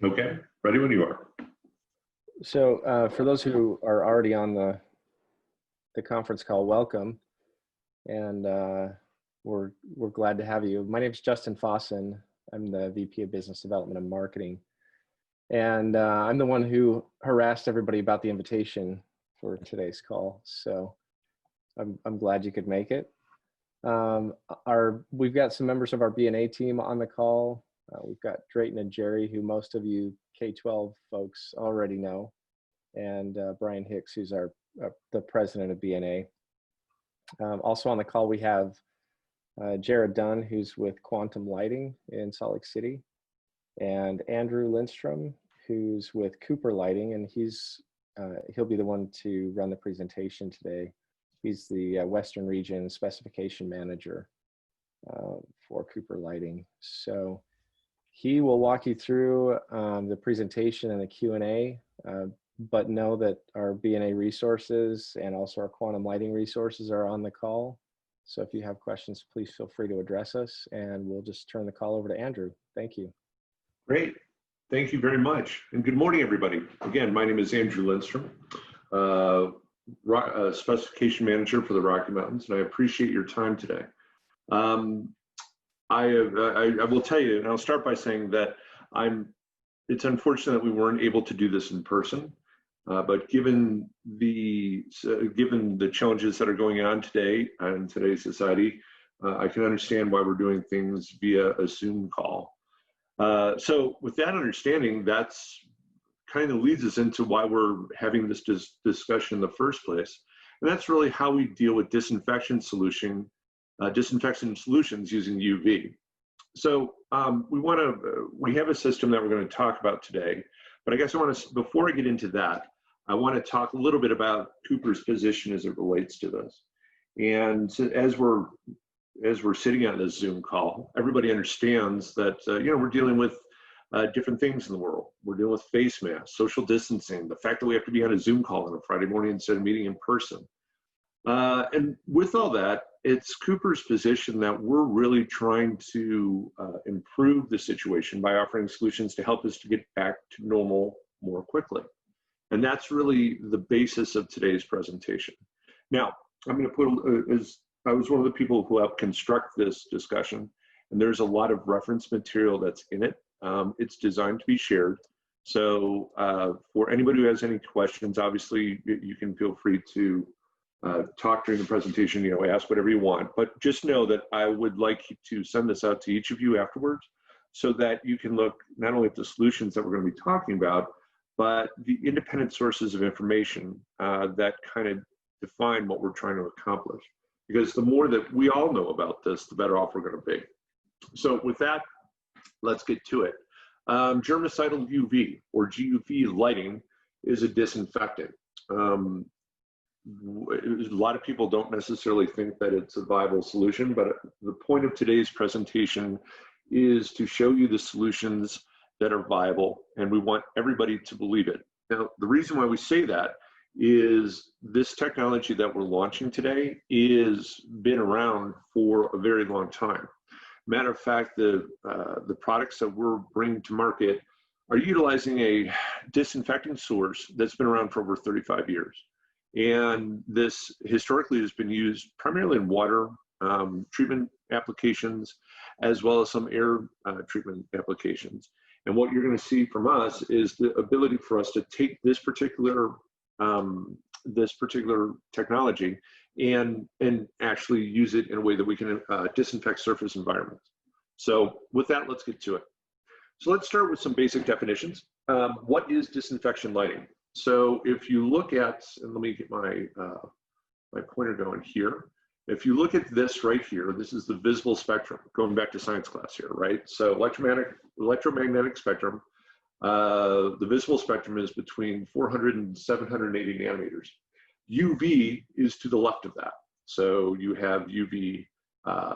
Okay, ready when you are. So for those who are already on the conference call, welcome, and we're glad to have you. My name is Justin Fossen. I'm the VP of Business Development and Marketing, and I'm the one who harassed everybody about the invitation for today's call. So I'm glad you could make it. We've got some members of our B&A team on the call. We've got Drayton and Jerry, who most of you K-12 folks already know, and Brian Hicks, who's the president of B&A. Also on the call, we have Jared Dunn, who's with Quantum Lighting in Salt Lake City, and Andrew Lindstrom, who's with Cooper Lighting, and he'll be the one to run the presentation today. He's the Western Region Specification Manager for Cooper Lighting. So he will walk you through the presentation and the Q&A, but know that our B&A resources and also our quantum lighting resources are on the call. So if you have questions, please feel free to address us, and we'll just turn the call over to Andrew. Thank you. Great. Thank you very much. And good morning, everybody. Again, my name is Andrew Lindstrom, Specification Manager for the Rocky Mountains, and I appreciate your time today. I will tell you, and I'll start by saying that it's unfortunate that we weren't able to do this in person, but given the challenges that are going on today in today's society, I can understand why we're doing things via a Zoom call. So with that understanding, that's kind of leads us into why we're having this discussion in the first place. And that's really how we deal with disinfection solutions using UV. So we have a system that we're going to talk about today, but I guess before I get into that, I want to talk a little bit about Cooper's position as it relates to this. And as we're sitting on this Zoom call, everybody understands that we're dealing with different things in the world. We're dealing with face masks, social distancing, the fact that we have to be on a Zoom call on a Friday morning instead of meeting in person. And with all that, it's Cooper's position that we're really trying to improve the situation by offering solutions to help us to get back to normal more quickly. And that's really the basis of today's presentation. Now, I'm going to I was one of the people who helped construct this discussion, and there's a lot of reference material that's in it. It's designed to be shared. So for anybody who has any questions, obviously you can feel free to talk during the presentation, ask whatever you want, but just know that I would like to send this out to each of you afterwards so that you can look not only at the solutions that we're going to be talking about, but the independent sources of information that kind of define what we're trying to accomplish. Because the more that we all know about this, the better off we're going to be. So with that, let's get to it. Germicidal UV, or GUV lighting, is a disinfectant. A lot of people don't necessarily think that it's a viable solution, but the point of today's presentation is to show you the solutions that are viable, and we want everybody to believe it. Now, the reason why we say that is this technology that we're launching today is been around for a very long time. Matter of fact, the products that we're bringing to market are utilizing a disinfecting source that's been around for over 35 years. And this historically has been used primarily in water treatment applications, as well as some air treatment applications. And what you're going to see from us is the ability for us to take this particular technology and actually use it in a way that we can disinfect surface environments. So with that, let's get to it. So let's start with some basic definitions. What is disinfection lighting? So if you look at, and let me get my pointer going here. If you look at this right here, this is the visible spectrum, going back to science class here, right? So electromagnetic spectrum, the visible spectrum is between 400 and 780 nanometers. UV is to the left of that. So you have UV,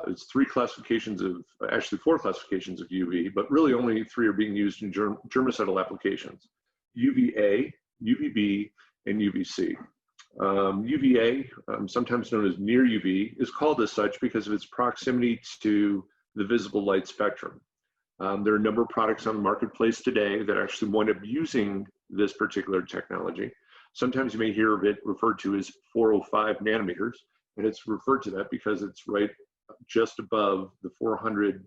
it's four classifications of UV, but really only 3 are being used in germicidal applications: UVA, UVB, and UVC. UVA, sometimes known as near UV, is called as such because of its proximity to the visible light spectrum. There are a number of products on the marketplace today that actually wind up using this particular technology. Sometimes you may hear of it referred to as 405 nanometers, and it's referred to that because it's right just above the 400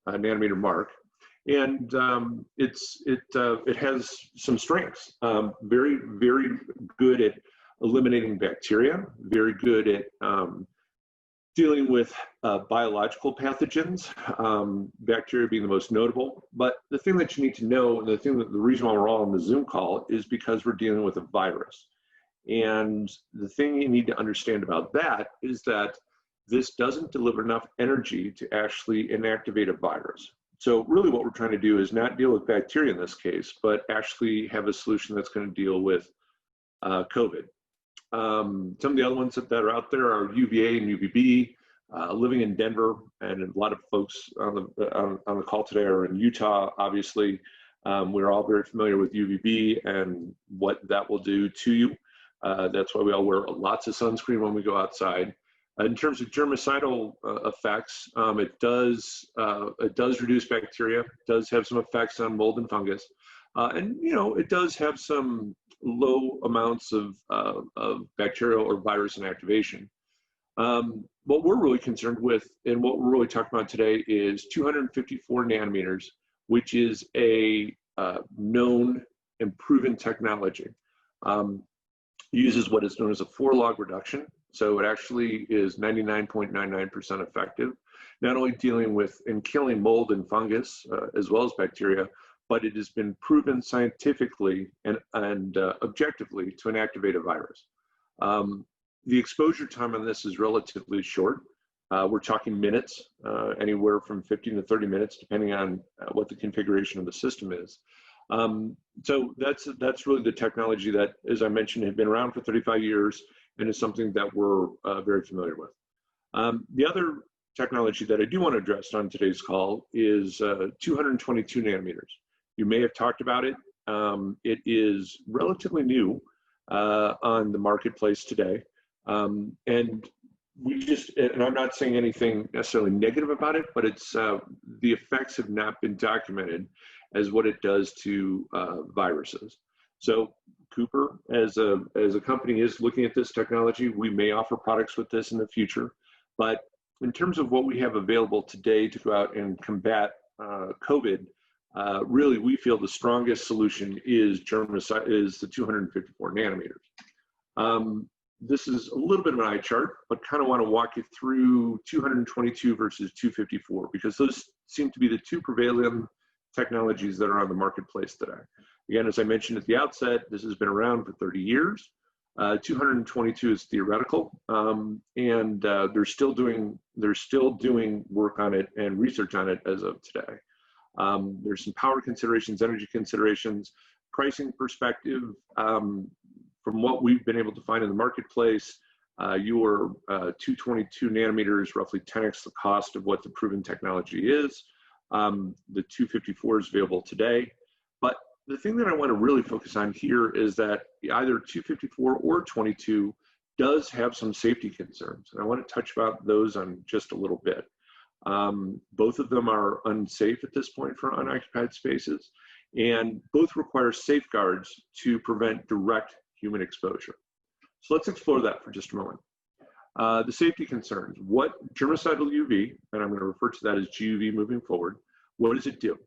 nanometer mark. And it has some strengths. Very, very good at eliminating bacteria, very good at dealing with biological pathogens, bacteria being the most notable. But the thing that you need to know, and the reason why we're all on the Zoom call is because we're dealing with a virus. And the thing you need to understand about that is that this doesn't deliver enough energy to actually inactivate a virus. So really what we're trying to do is not deal with bacteria in this case, but actually have a solution that's going to deal with COVID. Some of the other ones that are out there are UVA and UVB. Living in Denver, and a lot of folks on the call today are in Utah, obviously. We're all very familiar with UVB and what that will do to you. That's why we all wear lots of sunscreen when we go outside. In terms of germicidal effects, it does reduce bacteria, does have some effects on mold and fungus, and it does have some low amounts of bacterial or virus inactivation. What we're really concerned with, and what we're really talking about today, is 254 nanometers, which is a known and proven technology. Uses what is known as a 4-log reduction. So it actually is 99.99% effective, not only dealing with and killing mold and fungus as well as bacteria, but it has been proven scientifically and objectively to inactivate a virus. The exposure time on this is relatively short. We're talking minutes, anywhere from 15 to 30 minutes, depending on what the configuration of the system is. So that's really the technology that, as I mentioned, had been around for 35 years and is something that we're very familiar with. The other technology that I do want to address on today's call is 222 nanometers. You may have talked about it. It is relatively new on the marketplace today. And I'm not saying anything necessarily negative about it, but it's the effects have not been documented as what it does to viruses. So Cooper, as a company, is looking at this technology. We may offer products with this in the future, but in terms of what we have available today to go out and combat COVID, really we feel the strongest solution is the 254 nanometers. This is a little bit of an eye chart, but kind of want to walk you through 222 versus 254, because those seem to be the two prevailing technologies that are on the marketplace today. Again, as I mentioned at the outset, this has been around for 30 years. 222 is theoretical, and they're still doing work on it and research on it as of today. There's some power considerations, energy considerations, pricing perspective. From what we've been able to find in the marketplace, your 222 nanometers, roughly 10x the cost of what the proven technology is. The 254 is available today. But the thing that I want to really focus on here is that either 254 or 22 does have some safety concerns. And I want to touch about those on just a little bit. Both of them are unsafe at this point for unoccupied spaces, and both require safeguards to prevent direct human exposure. So let's explore that for just a moment. The safety concerns. What germicidal UV, and I'm going to refer to that as GUV moving forward, what does it do?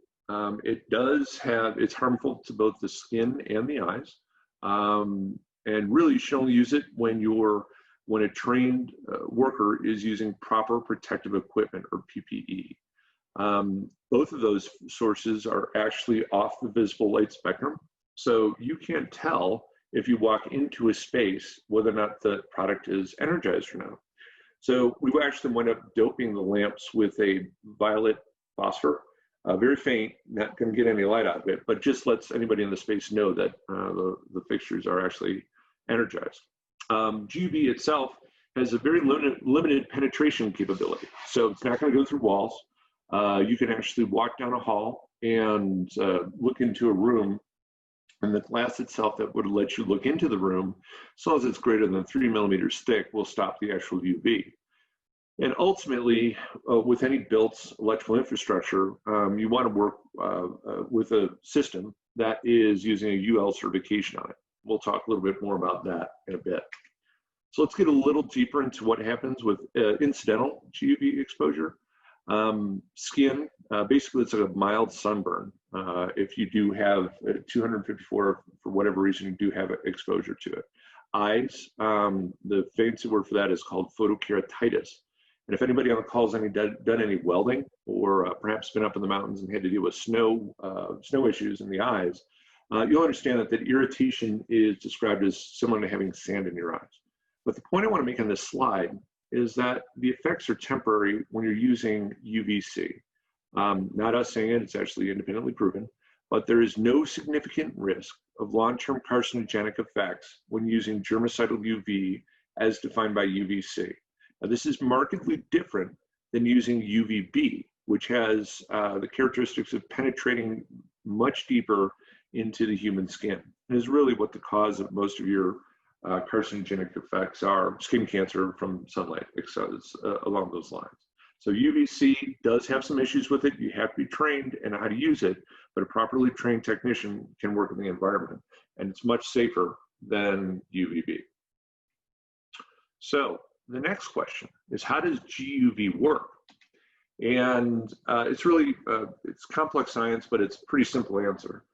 It's harmful to both the skin and the eyes. And really you should only use it when a trained worker is using proper protective equipment, or PPE. Both of those sources are actually off the visible light spectrum. So you can't tell if you walk into a space whether or not the product is energized or not. So we actually went up doping the lamps with a violet phosphor, very faint, not going to get any light out of it, but just lets anybody in the space know that the fixtures are actually energized. GUV itself has a very limited penetration capability. So it's not going to go through walls. You can actually walk down a hall and look into a room, and the glass itself that would let you look into the room, as long as it's greater than 3 millimeters thick, will stop the actual UV. And ultimately, with any built electrical infrastructure, you want to work with a system that is using a UL certification on it. We'll talk a little bit more about that in a bit. So let's get a little deeper into what happens with incidental GUV exposure. Skin, basically it's a mild sunburn. If you do have 254, for whatever reason, you do have exposure to it. Eyes, the fancy word for that is called photokeratitis. And if anybody on the call has done any welding, or perhaps been up in the mountains and had to deal with snow issues in the eyes, you'll understand that irritation is described as similar to having sand in your eyes. But the point I want to make on this slide is that the effects are temporary when you're using UVC. Not us saying it, it's actually independently proven, but there is no significant risk of long-term carcinogenic effects when using germicidal UV as defined by UVC. Now, this is markedly different than using UVB, which has the characteristics of penetrating much deeper into the human skin. And is really what the cause of most of your carcinogenic effects are, skin cancer from sunlight, along those lines. So UVC does have some issues with it. You have to be trained in how to use it, but a properly trained technician can work in the environment, and it's much safer than UVB. So the next question is, how does GUV work? And it's really, it's complex science, but it's a pretty simple answer.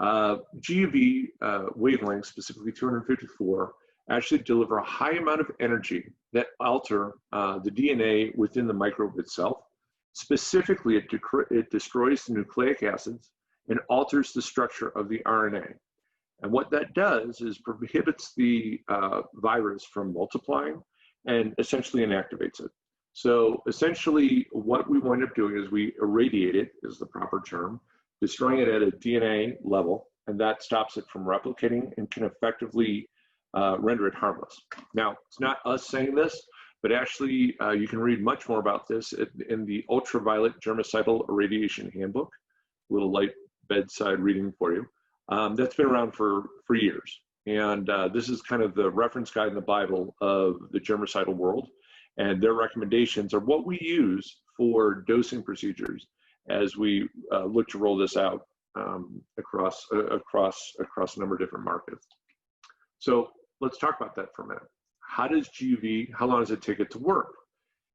GUV wavelengths, specifically 254, actually deliver a high amount of energy that alter the DNA within the microbe itself. Specifically, it destroys the nucleic acids and alters the structure of the RNA. And what that does is prohibits the virus from multiplying and essentially inactivates it. So essentially what we wind up doing is we irradiate it, is the proper term, destroying it at a DNA level, and that stops it from replicating and can effectively render it harmless. Now, it's not us saying this, but actually you can read much more about this in the Ultraviolet Germicidal Irradiation Handbook, a little light bedside reading for you. That's been around for years. And this is kind of the reference guide in the Bible of the germicidal world. And their recommendations are what we use for dosing procedures as we look to roll this out across a number of different markets. So let's talk about that for a minute. How does GUV, how long does it take it to work?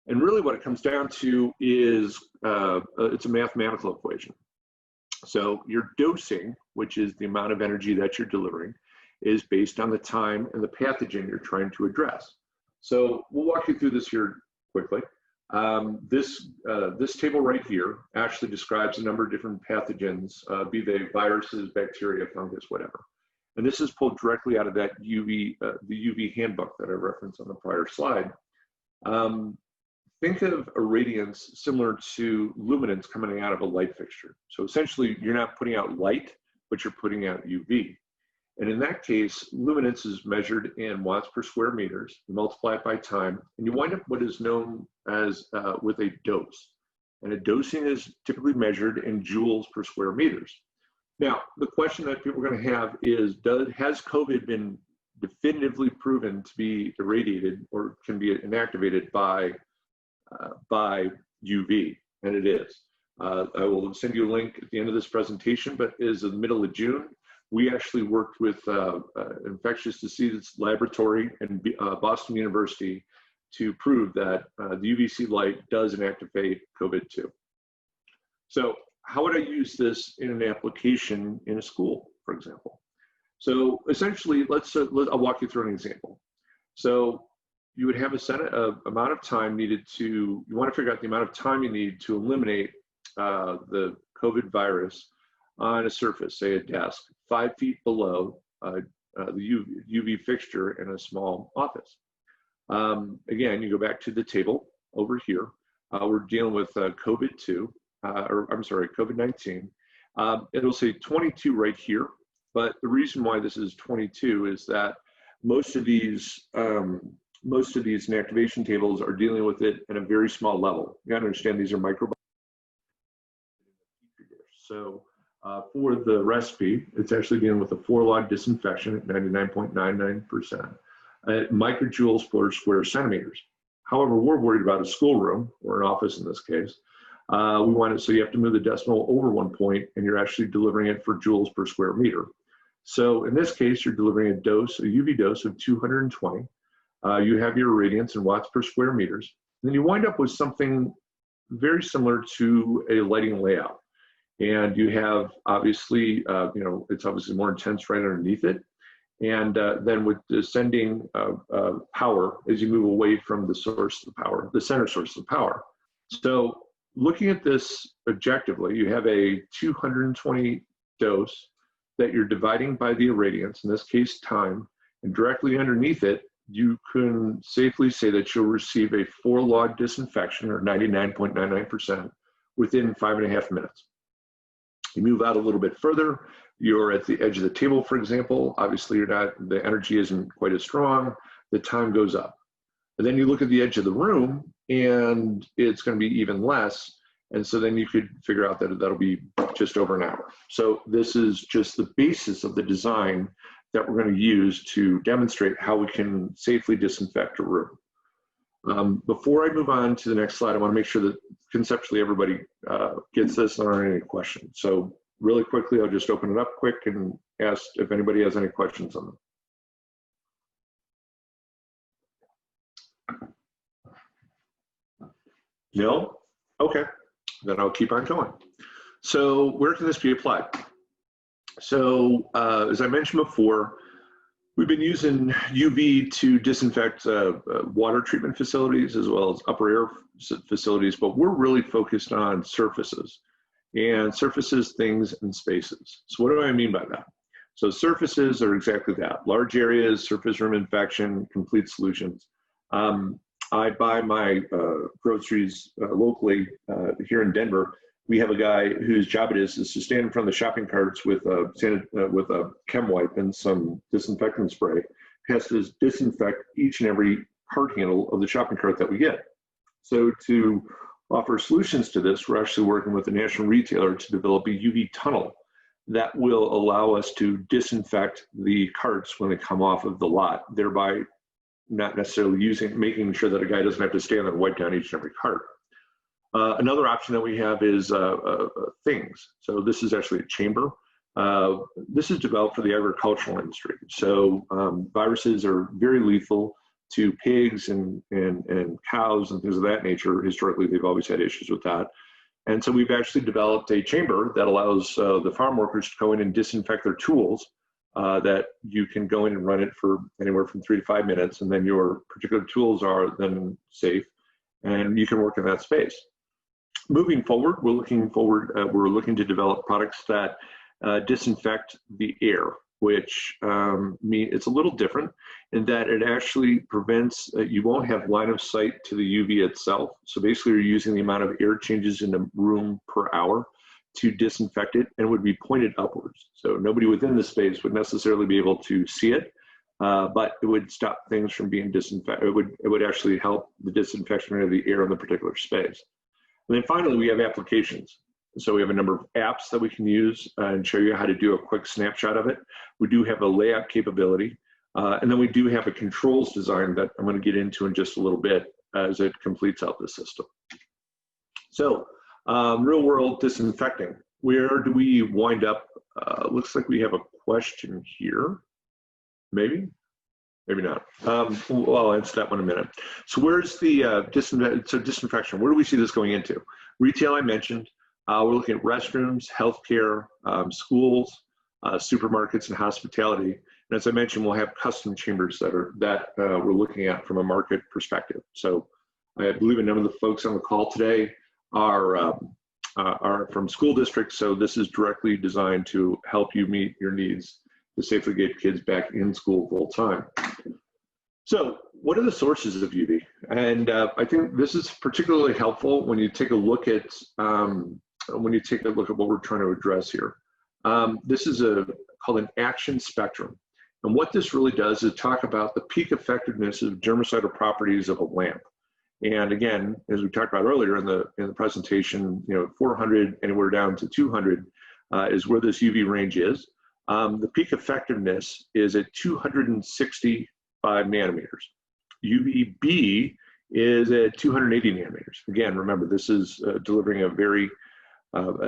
And really what it comes down to is it's a mathematical equation. So your dosing, which is the amount of energy that you're delivering, is based on the time and the pathogen you're trying to address. So we'll walk you through this here quickly. This table right here actually describes a number of different pathogens, be they viruses, bacteria, fungus, whatever. And this is pulled directly out of that the UV handbook that I referenced on the prior slide. Think of irradiance similar to luminance coming out of a light fixture. So essentially, you're not putting out light, but you're putting out UV. And in that case, luminance is measured in watts per square meters, you multiply it by time, and you wind up what is known as with a dose. And a dosing is typically measured in joules per square meters. Now, the question that people are going to have is, has COVID been definitively proven to be irradiated or can be inactivated by UV? And it is. I will send you a link at the end of this presentation, but it is in the middle of June. We actually worked with infectious diseases laboratory and Boston University to prove that the UVC light does inactivate COVID-2. So how would I use this in an application in a school, for example? So essentially, I'll walk you through an example. So you would have a set amount of time needed to, you want to figure out the amount of time you need to eliminate the COVID virus on a surface, say a desk, 5 feet below the UV fixture in a small office. Again, you go back to the table over here. We're dealing with COVID-2, or I'm sorry, COVID-19. It'll say 22 right here, but the reason why this is 22 is that most of these inactivation tables are dealing with it at a very small level. You gotta understand these are microbiology. So for the recipe, it's actually dealing with a 4-log disinfection at 99.99%, microjoules per square centimeters. However, we're worried about a schoolroom or an office in this case. We want it so you have to move the decimal over 1 point and you're actually delivering it for joules per square meter. So in this case, you're delivering a UV dose of 220. You have your irradiance in watts per square meters. And then you wind up with something very similar to a lighting layout. And you have obviously, it's obviously more intense right underneath it. And then with descending power as you move away from the source of the power, the center source of power. So looking at this objectively, you have a 220 dose that you're dividing by the irradiance, in this case time, and directly underneath it, you can safely say that you'll receive a 4-log disinfection, or 99.99%, within 5.5 minutes. You move out a little bit further, you're at the edge of the table, for example. Obviously, the energy isn't quite as strong, the time goes up. And then you look at the edge of the room, and it's going to be even less. And so then you could figure out that that'll be just over an hour. So this is just the basis of the design that we're going to use to demonstrate how we can safely disinfect a room. Before I move on to the next slide, I want to make sure that conceptually everybody gets this and there aren't any questions. So really quickly, I'll just open it up quick and ask if anybody has any questions on them. No? Okay, then I'll keep on going. So where can this be applied? So as I mentioned before, we've been using UV to disinfect water treatment facilities as well as upper air facilities, but we're really focused on surfaces, things, and spaces. So what do I mean by that? So surfaces are exactly that: large areas, surface room infection, complete solutions. I buy my groceries locally here in Denver. We have a guy whose job it is to stand in front of the shopping carts with a chem wipe and some disinfectant spray. He has to disinfect each and every cart handle of the shopping cart that we get. So to offer solutions to this, we're actually working with a national retailer to develop a UV tunnel that will allow us to disinfect the carts when they come off of the lot, thereby not necessarily making sure that a guy doesn't have to stand there and wipe down each and every cart. Another option that we have is things. So this is actually a chamber. This is developed for the agricultural industry. So viruses are very lethal to pigs and cows and things of that nature. Historically, they've always had issues with that. And so we've actually developed a chamber that allows the farm workers to go in and disinfect their tools, that you can go in and run it for anywhere from 3 to 5 minutes, and then your particular tools are then safe, and you can work in that space. Moving forward, we're looking to develop products that disinfect the air, which it's a little different in that it actually prevents, you won't have line of sight to the UV itself. So basically you're using the amount of air changes in the room per hour to disinfect it, and would be pointed upwards. So nobody within the space would necessarily be able to see it, but it would stop things from being disinfected. It would actually help the disinfection of the air in the particular space. And then finally, we have applications. So we have a number of apps that we can use and show you how to do a quick snapshot of it. We do have a layout capability. And then we do have a controls design that I'm going to get into in just a little bit as it completes out the system. So real world disinfecting. Where do we wind up? Looks like we have a question here. Maybe not. Well, I'll answer that one in a minute. So where's the disinfection? Where do we see this going into? Retail, I mentioned. We're looking at restrooms, healthcare, schools, supermarkets, and hospitality. And as I mentioned, we'll have custom chambers that we're looking at from a market perspective. So I believe a number of the folks on the call today are from school districts. So this is directly designed to help you meet your needs to safely get kids back in school full time. So what are the sources of UV? And I think this is particularly helpful when you take a look at what we're trying to address here. This is called an action spectrum. And what this really does is talk about the peak effectiveness of germicidal properties of a lamp. And again, as we talked about earlier in the presentation, 400 anywhere down to 200 is where this UV range is. The peak effectiveness is at 265 nanometers. UVB is at 280 nanometers. Again, remember, this is delivering a very,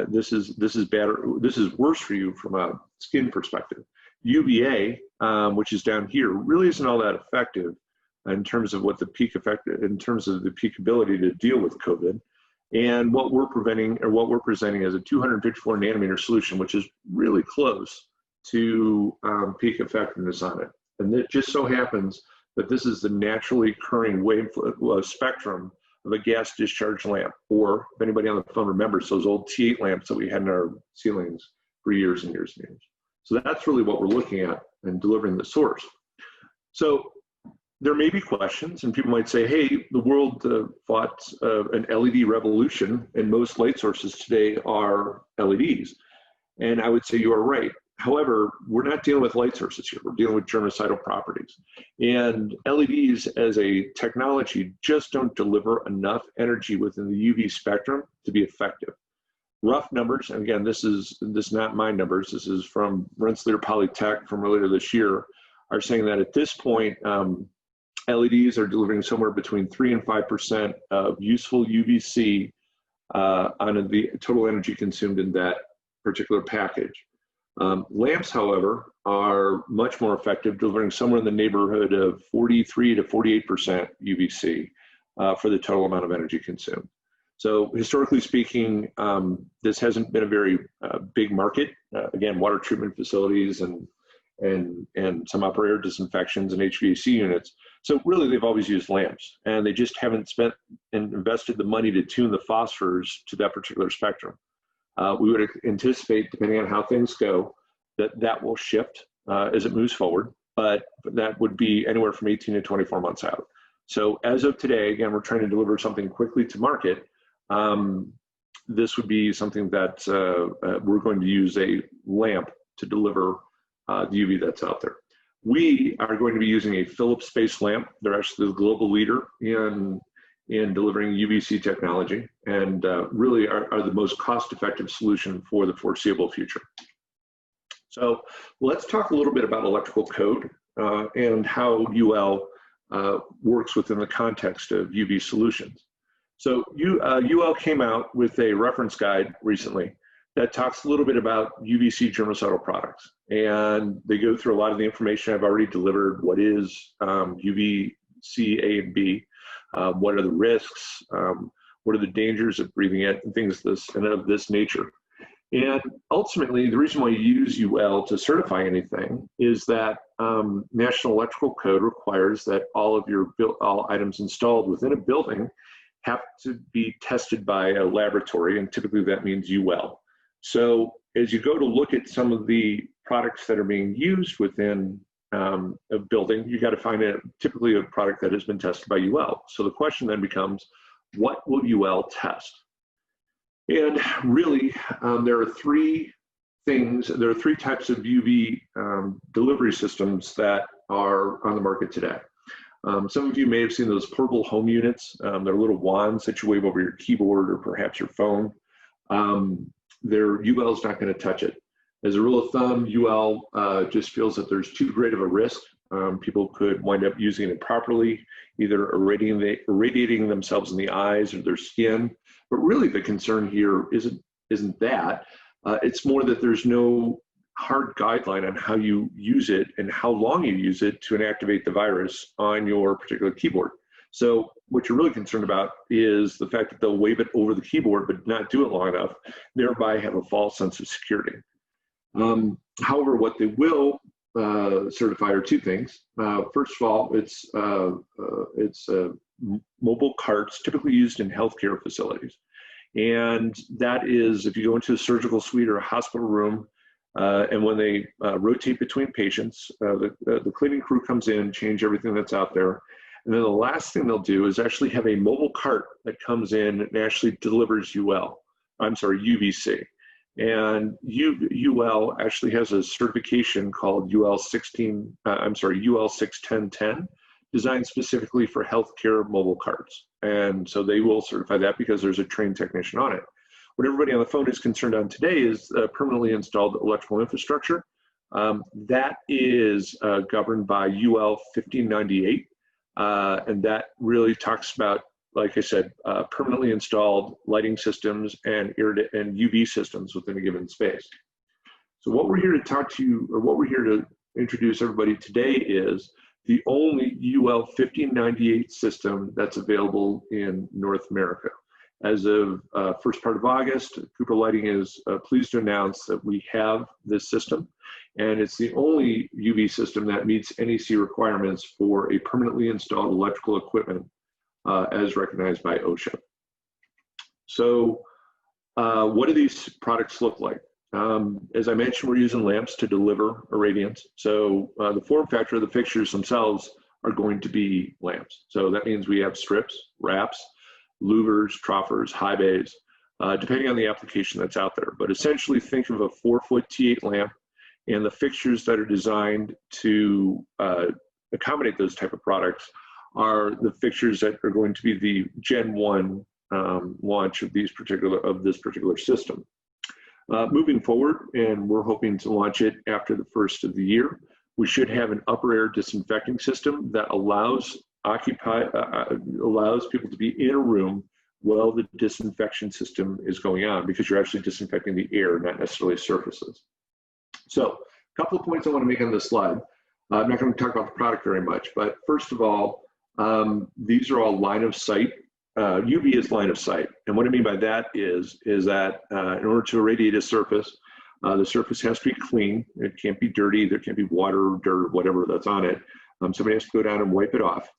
this is better, this is worse for you from a skin perspective. UVA, which is down here, really isn't all that effective in terms of what the peak effect, in terms of the peak ability to deal with COVID. And what we're preventing, or what we're presenting, as a 254 nanometer solution, which is really close to peak effectiveness on it. And it just so happens that this is the naturally occurring wave spectrum of a gas discharge lamp, or if anybody on the phone remembers those old T8 lamps that we had in our ceilings for years and years and years. So that's really what we're looking at and delivering the source. So there may be questions, and people might say, hey, the world fought an LED revolution, and most light sources today are LEDs. And I would say you are right. However, we're not dealing with light sources here. We're dealing with germicidal properties. And LEDs as a technology just don't deliver enough energy within the UV spectrum to be effective. Rough numbers, and again, this is not my numbers, this is from Rensselaer Polytech from earlier this year, are saying that at this point, LEDs are delivering somewhere between 3 and 5% of useful UVC on the total energy consumed in that particular package. Lamps, however, are much more effective, delivering somewhere in the neighborhood of 43 to 48% UVC for the total amount of energy consumed. So historically speaking, this hasn't been a very big market. Again, water treatment facilities and some upper air disinfections and HVAC units. So really, they've always used lamps, and they just haven't spent and invested the money to tune the phosphors to that particular spectrum. We would anticipate, depending on how things go, that will shift as it moves forward, but that would be anywhere from 18 to 24 months out. So as of today, again, we're trying to deliver something quickly to market. This would be something that we're going to use a lamp to deliver the UV that's out there. We are going to be using a Philips-based lamp. They're actually the global leader in delivering UVC technology, and really are the most cost-effective solution for the foreseeable future. So let's talk a little bit about electrical code and how UL works within the context of UV solutions. So UL came out with a reference guide recently that talks a little bit about UVC germicidal products. And they go through a lot of the information I've already delivered. What is UVC A and B? What are the risks? What are the dangers of breathing it, and things of this nature. And ultimately, the reason why you use UL to certify anything is that National Electrical Code requires that all items installed within a building have to be tested by a laboratory, and typically that means UL. So as you go to look at some of the products that are being used within a building, you got to find typically a product that has been tested by UL. So the question then becomes, what will UL test? And really, there are three types of UV delivery systems that are on the market today. Some of you may have seen those portable home units. They're little wands that you wave over your keyboard or perhaps your phone. UL is not going to touch it. As a rule of thumb, UL just feels that there's too great of a risk. People could wind up using it improperly, either irradiating themselves in the eyes or their skin. But really, the concern here isn't that. It's more that there's no hard guideline on how you use it and how long you use it to inactivate the virus on your particular keyboard. So what you're really concerned about is the fact that they'll wave it over the keyboard but not do it long enough, thereby have a false sense of security. However, what they will certify are two things. First of all, it's mobile carts typically used in healthcare facilities. And that is, if you go into a surgical suite or a hospital room, and when they rotate between patients, the cleaning crew comes in, change everything that's out there. And then the last thing they'll do is actually have a mobile cart that comes in and actually delivers UVC. And UL actually has a certification called UL 61010, designed specifically for healthcare mobile carts. And so they will certify that because there's a trained technician on it. What everybody on the phone is concerned on today is permanently installed electrical infrastructure. That is governed by UL 1598. And that really talks about, like I said, permanently installed lighting systems and UV systems within a given space. So what we're here to talk to you, or what we're here to introduce everybody today, is the only UL 1598 system that's available in North America. As of first part of August, Cooper Lighting is pleased to announce that we have this system, and it's the only UV system that meets NEC requirements for a permanently installed electrical equipment as recognized by OSHA. So what do these products look like? As I mentioned, we're using lamps to deliver irradiance. So the form factor of the fixtures themselves are going to be lamps. So that means we have strips, wraps, louvers, troffers, high bays, depending on the application that's out there. But essentially think of a 4-foot T8 lamp, and the fixtures that are designed to accommodate those type of products are the fixtures that are going to be the Gen 1 launch of this particular system. Moving forward, and we're hoping to launch it after the first of the year, we should have an upper air disinfecting system that allows people to be in a room while the disinfection system is going on, because you're actually disinfecting the air, not necessarily surfaces. So a couple of points I want to make on this slide. I'm not going to talk about the product very much, but first of all, these are all line of sight. UV is line of sight. And what I mean by that is that in order to irradiate a surface, the surface has to be clean. It can't be dirty. There can't be water, dirt, whatever that's on it. Somebody has to go down and wipe it off.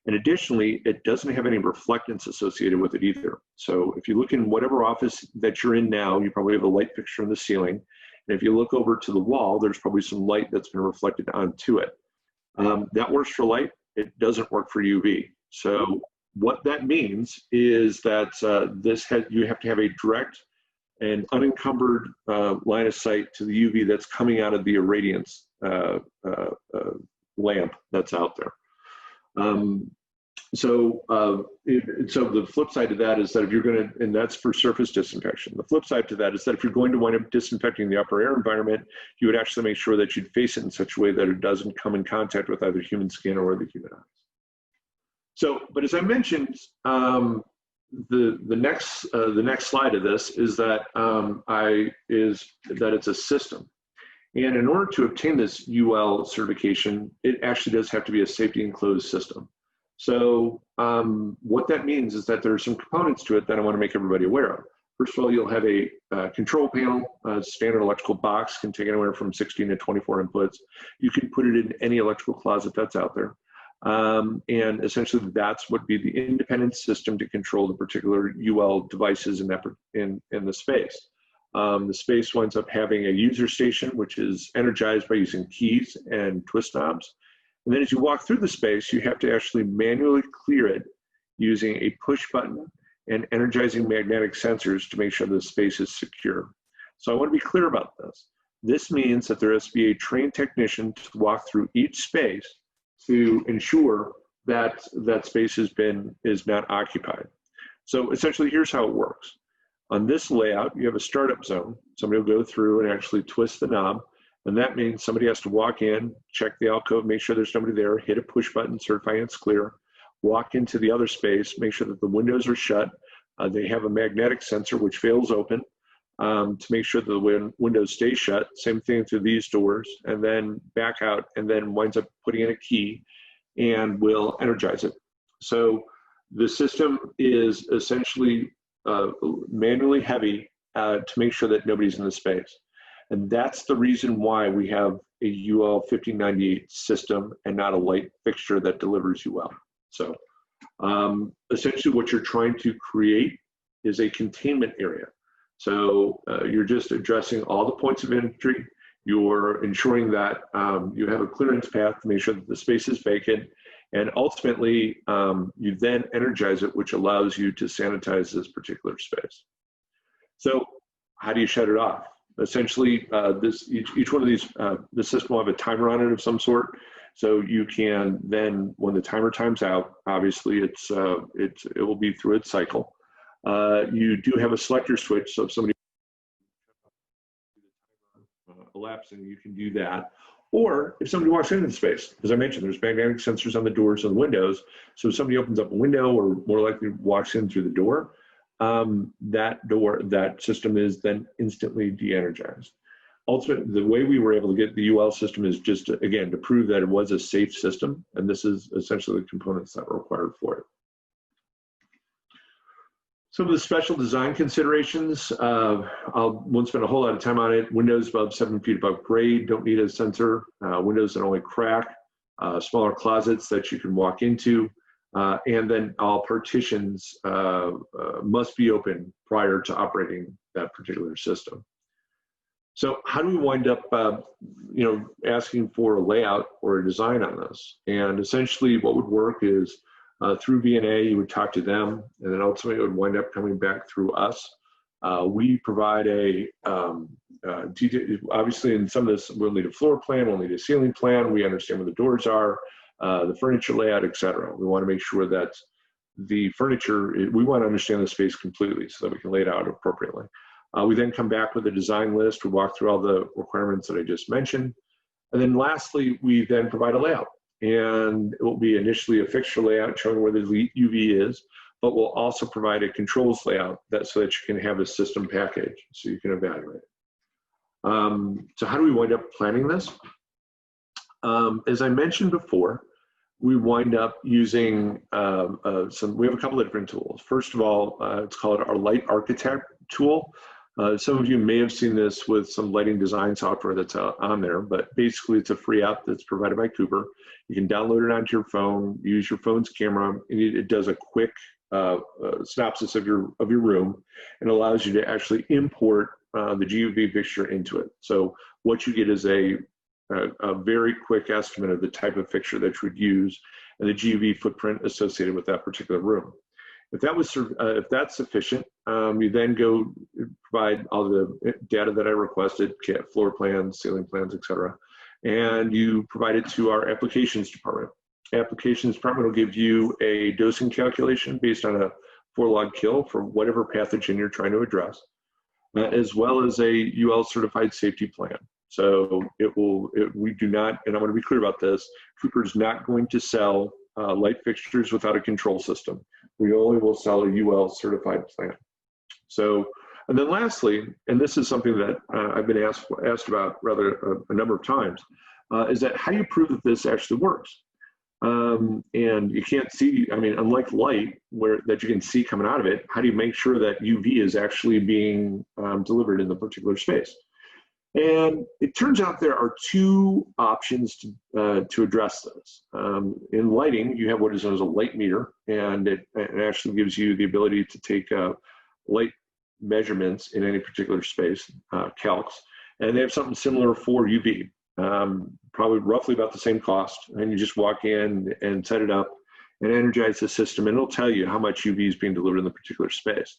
And additionally, it doesn't have any reflectance associated with it either. So if you look in whatever office that you're in now, you probably have a light fixture in the ceiling. And if you look over to the wall, there's probably some light that's been reflected onto it. That works for light. It doesn't work for UV. So what that means is that you have to have a direct and unencumbered line of sight to the UV that's coming out of the irradiance lamp that's out there. So the flip side to that is that if you're going to, and that's for surface disinfection. The flip side to that is that if you're going to wind up disinfecting the upper air environment, you would actually make sure that you'd face it in such a way that it doesn't come in contact with either human skin or the human eyes. So, but as I mentioned, the next slide of this is that it's a system. And in order to obtain this UL certification, it actually does have to be a safety enclosed system. So what that means is that there are some components to it that I want to make everybody aware of. First of all, you'll have a control panel. A standard electrical box can take anywhere from 16 to 24 inputs. You can put it in any electrical closet that's out there. And essentially that's what would be the independent system to control the particular UL devices in the space. The space winds up having a user station, which is energized by using keys and twist knobs. And then as you walk through the space, you have to actually manually clear it using a push button and energizing magnetic sensors to make sure the space is secure. So I want to be clear about this. This means that there has to be a trained technician to walk through each space to ensure that that space is not occupied. So essentially, here's how it works. On this layout, you have a startup zone. Somebody will go through and actually twist the knob. And that means somebody has to walk in, check the alcove, make sure there's nobody there, hit a push button, certifying it's clear, walk into the other space, make sure that the windows are shut. They have a magnetic sensor which fails open to make sure that the windows stay shut. Same thing through these doors, and then back out, and then winds up putting in a key and will energize it. So the system is essentially manually heavy to make sure that nobody's in the space. And that's the reason why we have a UL 1598 system and not a light fixture that delivers UL. So essentially what you're trying to create is a containment area. So you're just addressing all the points of entry. You're ensuring that you have a clearance path to make sure that the space is vacant. And ultimately, you then energize it, which allows you to sanitize this particular space. So how do you shut it off? Essentially, each one of these, the system will have a timer on it of some sort. So you can then, when the timer times out, obviously it will be through its cycle. You do have a selector switch, so if somebody elapsing, you can do that. Or if somebody walks into the space, as I mentioned, there's magnetic sensors on the doors and the windows. So if somebody opens up a window or more likely walks in through the door, that system is then instantly de-energized. Ultimately, the way we were able to get the UL system is just, again, to prove that it was a safe system, and this is essentially the components that were required for it. Some of the special design considerations, I won't spend a whole lot of time on it. Windows above 7 feet above grade don't need a sensor. Windows that only crack, smaller closets that you can walk into, and then all partitions must be open prior to operating that particular system. So how do we wind up, asking for a layout or a design on this? And essentially what would work is through VNA, you would talk to them, and then ultimately it would wind up coming back through us. We provide obviously in some of this, we'll need a floor plan, we'll need a ceiling plan, we understand where the doors are, the furniture layout, etc. We want to make sure that the furniture, we want to understand the space completely so that we can lay it out appropriately. We then come back with a design list, we walk through all the requirements that I just mentioned, and then lastly, we then provide a layout. And it will be initially a fixture layout showing where the UV is, but we'll also provide a controls layout so that you can have a system package so you can evaluate it. So how do we wind up planning this? As I mentioned before, we wind up using we have a couple of different tools. First of all, it's called our Light Architect tool. Some of you may have seen this with some lighting design software that's on there, but basically it's a free app that's provided by Cooper. You can download it onto your phone, use your phone's camera, and it does a quick synopsis of your room and allows you to actually import the GUV fixture into it. So what you get is a very quick estimate of the type of fixture that you would use and the GUV footprint associated with that particular room. If that's sufficient, you then go provide all the data that I requested, floor plans, ceiling plans, etc., and you provide it to our applications department. Applications department will give you a dosing calculation based on a 4-log kill for whatever pathogen you're trying to address, as well as a UL certified safety plan. So we do not, and I want to be clear about this, Cooper is not going to sell light fixtures without a control system. We only will sell a UL certified plan. So, and then lastly, and this is something that I've been asked about rather a number of times, is that how do you prove that this actually works? And you can't see, I mean, unlike light that you can see coming out of it, how do you make sure that UV is actually being delivered in the particular space? And it turns out there are two options to address this. In lighting, you have what is known as a light meter, and it actually gives you the ability to take light measurements in any particular space, calcs, and they have something similar for UV, probably roughly about the same cost, and you just walk in and set it up and energize the system, and it'll tell you how much UV is being delivered in the particular space.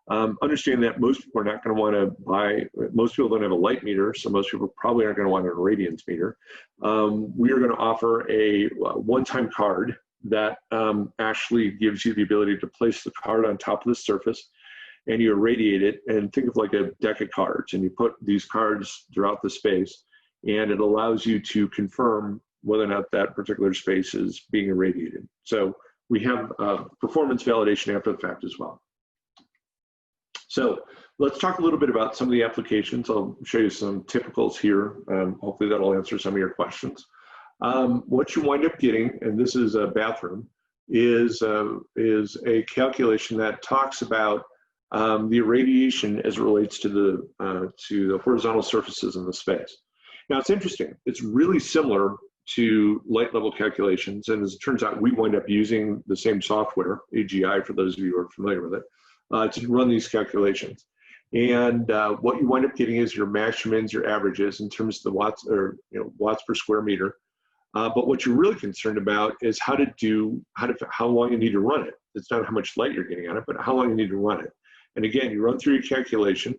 Understand that most people are not going to want to buy, most people don't have a light meter, so most people probably aren't going to want a radiance meter. We are going to offer a one-time card that actually gives you the ability to place the card on top of the surface, and you irradiate it, and think of like a deck of cards, and you put these cards throughout the space, and it allows you to confirm whether or not that particular space is being irradiated. So we have performance validation after the fact as well. So let's talk a little bit about some of the applications. I'll show you some typicals here. Hopefully that'll answer some of your questions. What you wind up getting, and this is a bathroom, is a calculation that talks about the irradiation as it relates to the horizontal surfaces in the space. Now it's interesting. It's really similar to light level calculations, and as it turns out, we wind up using the same software, AGI, for those of you who are familiar with it, to run these calculations. And what you wind up getting is your maximums, your averages in terms of the watts, or watts per square meter. But what you're really concerned about is how long you need to run it. It's not how much light you're getting on it, but how long you need to run it. And again, you run through your calculation,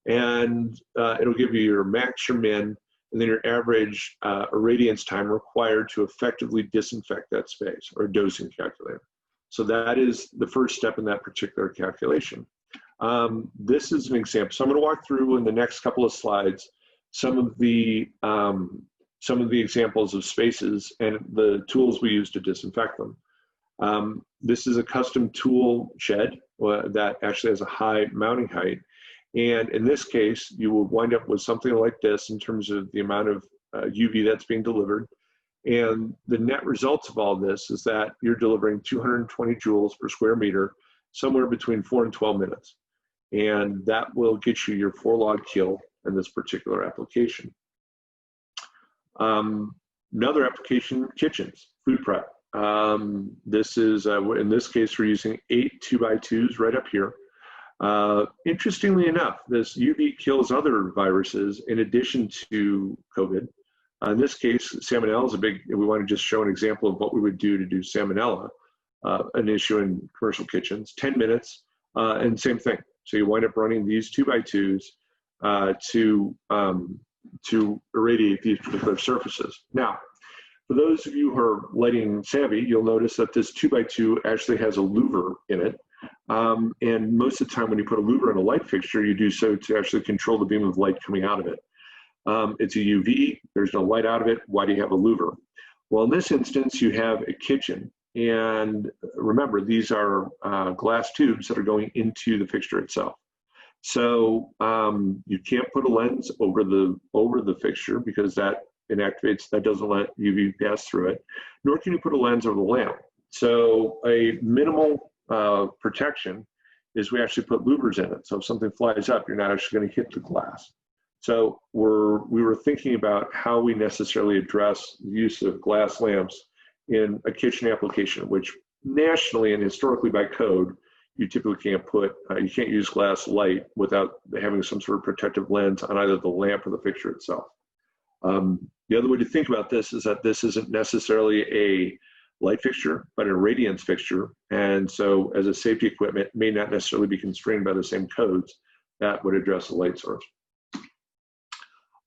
and it'll give you your max, your min, and then your average irradiance time required to effectively disinfect that space, or dosing calculator. So that is the first step in that particular calculation. This is an example. So I'm going to walk through in the next couple of slides some of the examples of spaces and the tools we use to disinfect them. This is a custom tool shed that actually has a high mounting height. And in this case, you will wind up with something like this in terms of the amount of UV that's being delivered. And the net results of all this is that you're delivering 220 joules per square meter, somewhere between 4 and 12 minutes. And that will get you your 4-log kill in this particular application. Another application, kitchens, food prep. This is, in this case, we're using 8 2x2s right up here. Interestingly enough, this UV kills other viruses in addition to COVID. In this case, salmonella is a big, we want to just show an example of what we would do to do salmonella, an issue in commercial kitchens, 10 minutes, and same thing. So you wind up running these 2x2s to irradiate these particular surfaces. Now, for those of you who are lighting savvy, you'll notice that this 2x2 actually has a louver in it. And most of the time when you put a louver in a light fixture, you do so to actually control the beam of light coming out of it. It's a UV, there's no light out of it, why do you have a louver? Well, in this instance, you have a kitchen. And remember, these are glass tubes that are going into the fixture itself. So you can't put a lens over the fixture because that inactivates, that doesn't let UV pass through it, nor can you put a lens over the lamp. So a minimal protection is we actually put louvers in it. So if something flies up, you're not actually going to hit the glass. So we were thinking about how we necessarily address the use of glass lamps in a kitchen application, which nationally and historically by code, you typically can't put, you can't use glass light without having some sort of protective lens on either the lamp or the fixture itself. The other way to think about this is that this isn't necessarily a light fixture, but a radiance fixture. And so as a safety equipment, may not necessarily be constrained by the same codes that would address the light source.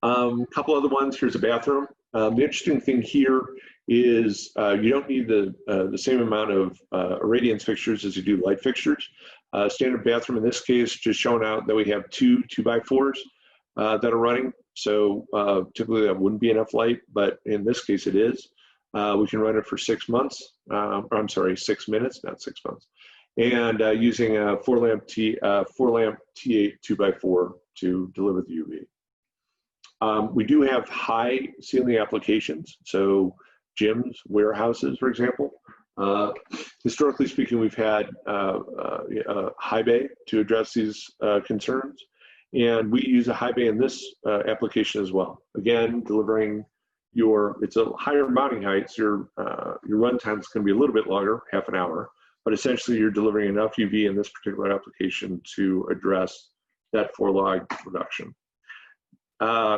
A couple other ones, here's a bathroom. The interesting thing here is you don't need the same amount of radiance fixtures as you do light fixtures. Standard bathroom in this case, just showing out that we have 2 2x4s that are running. So typically that wouldn't be enough light, but in this case it is. We can run it for 6 months, I'm sorry, 6 minutes, not 6 months. And using a 4-lamp T8 2x4 to deliver the UV. We do have high ceiling applications, so gyms, warehouses, for example. Historically speaking, we've had high bay to address these concerns, and we use a high bay in this application as well. Again, delivering it's a higher mounting height, so your run time is going to be a little bit longer, half an hour, but essentially you're delivering enough UV in this particular application to address that 4-log reduction.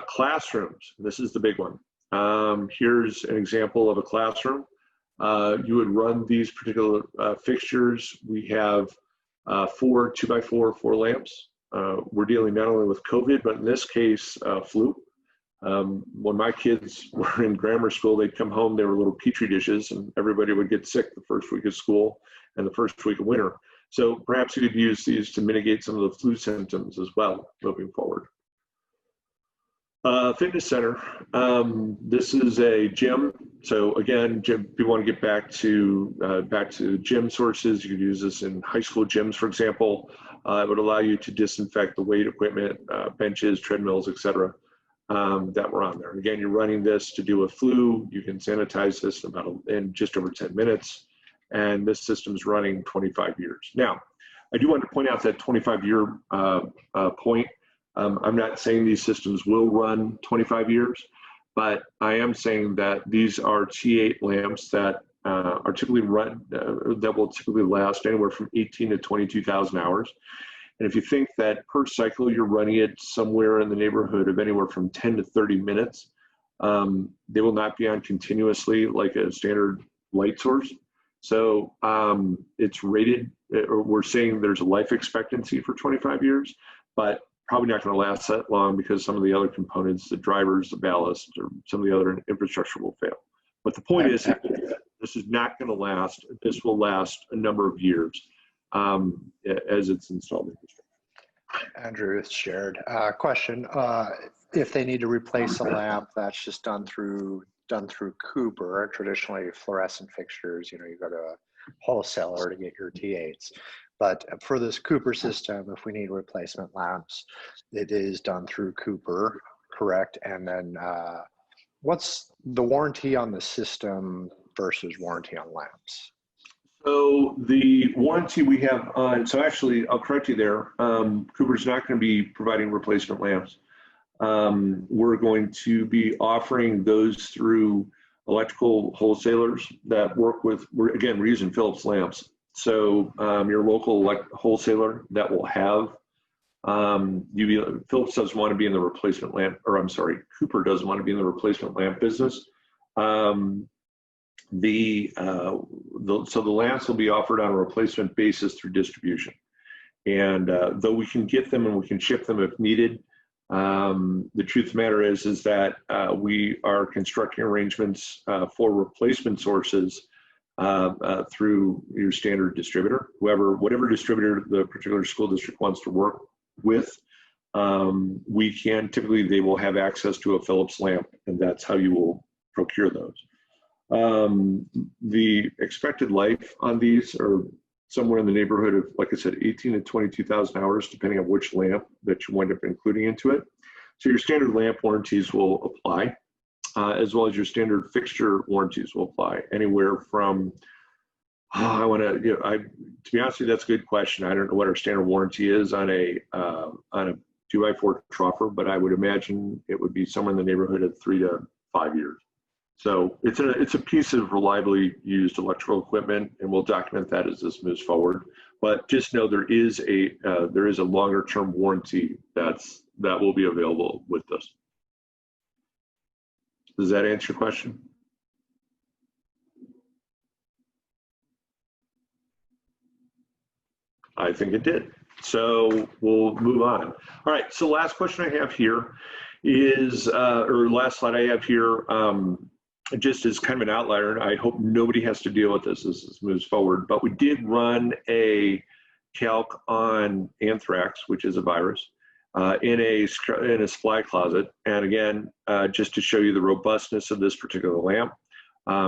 Classrooms, this is the big one. Here's an example of a classroom. You would run these particular fixtures. We have 4 2x4 4 lamps. We're dealing not only with COVID, but in this case, flu. When my kids were in grammar school, they'd come home, they were little petri dishes, and everybody would get sick the first week of school and the first week of winter. So perhaps you could use these to mitigate some of the flu symptoms as well moving forward. Fitness center. This is a gym. So again, if you want to get back to gym sources, you could use this in high school gyms, for example. It would allow you to disinfect the weight equipment, benches, treadmills, etc. That were on there. Again, you're running this to do a flu. You can sanitize this in just over 10 minutes. And this system's running 25 years. Now, I do want to point out that 25-year point. I'm not saying these systems will run 25 years, but I am saying that these are T8 lamps that are typically that will typically last anywhere from 18 to 22,000 hours. And if you think that per cycle you're running it somewhere in the neighborhood of anywhere from 10 to 30 minutes, they will not be on continuously like a standard light source. So it's rated, or we're saying there's a life expectancy for 25 years, but probably not going to last that long because some of the other components, the drivers, the ballast, or some of the other infrastructure will fail. But the point is, this is not going to last. This will last a number of years as it's installed infrastructure. Andrew, it's Jared. Question. If they need to replace a lamp, that's just done through Cooper. Traditionally, fluorescent fixtures, you go to a wholesaler to get your T8s. But for this Cooper system, if we need replacement lamps, it is done through Cooper, correct? And then what's the warranty on the system versus warranty on lamps? So the warranty we have on, so actually, I'll correct you there. Cooper's not going to be providing replacement lamps. We're going to be offering those through electrical wholesalers that work with, we're using Philips lamps. So your local wholesaler that will have UV, Philips doesn't want to be in the replacement lamp, or I'm sorry, Cooper doesn't want to be in the replacement lamp business. So the lamps will be offered on a replacement basis through distribution. And though we can get them and we can ship them if needed, the truth of the matter is that we are constructing arrangements for replacement sources through your standard distributor, whatever distributor the particular school district wants to work with. Typically they will have access to a Philips lamp, and that's how you will procure those. The expected life on these are somewhere in the neighborhood of, like I said, 18 to 22,000 hours, depending on which lamp that you wind up including into it. So your standard lamp warranties will apply, as well as your standard fixture warranties will apply. Anywhere from, to be honest with you, that's a good question. I don't know what our standard warranty is on a 2x4 troffer, but I would imagine it would be somewhere in the neighborhood of 3 to 5 years. So it's a piece of reliably used electrical equipment, and we'll document that as this moves forward. But just know there is a longer term warranty that will be available with this. Does that answer your question? I think it did. So we'll move on. All right. So last question I have here is, or last slide I have here. Just as kind of an outlier, and I hope nobody has to deal with this as this moves forward, but we did run a calc on anthrax, which is a virus, in a supply closet. And again, just to show you the robustness of this particular lamp,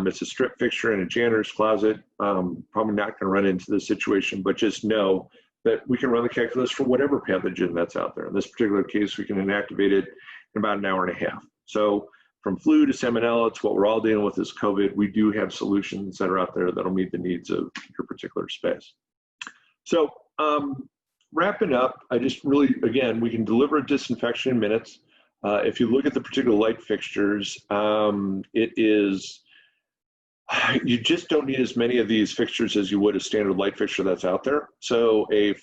it's a strip fixture in a janitor's closet. Probably not going to run into this situation, but just know that we can run the calculus for whatever pathogen that's out there. In this particular case, we can inactivate it in about an hour and a half. So from flu to salmonella, it's what we're all dealing with is COVID. We do have solutions that are out there that'll meet the needs of your particular space. So wrapping up, I just really, again, we can deliver a disinfection in minutes. If you look at the particular light fixtures, you just don't need as many of these fixtures as you would a standard light fixture that's out there. So in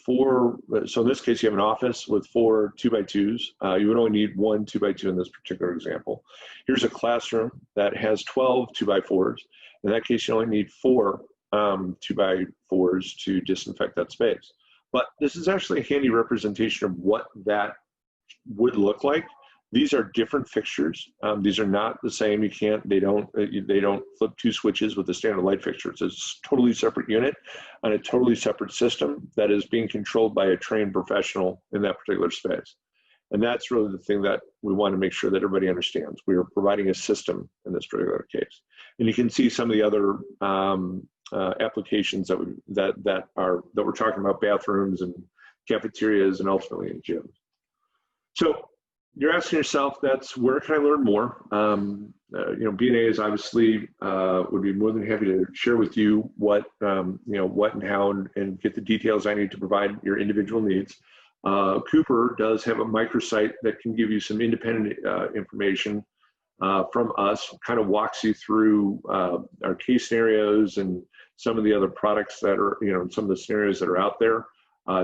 this case, you have an office with 4 2x2s. You would only need 1 2x2 in this particular example. Here's a classroom that has 12 2x4s. In that case, you only need 4 2x4s to disinfect that space. But this is actually a handy representation of what that would look like. These are different fixtures. These are not the same. They don't flip 2 switches with a standard light fixture. It's a totally separate unit on a totally separate system that is being controlled by a trained professional in that particular space. And that's really the thing that we want to make sure that everybody understands. We are providing a system in this particular case. And you can see some of the other applications that we're talking about, bathrooms and cafeterias and ultimately in gyms. So you're asking yourself, that's where can I learn more? B&A is obviously would be more than happy to share with you what and how and get the details I need to provide your individual needs. Cooper does have a microsite that can give you some independent information from us, kind of walks you through our case scenarios and some of the other products that are, some of the scenarios that are out there,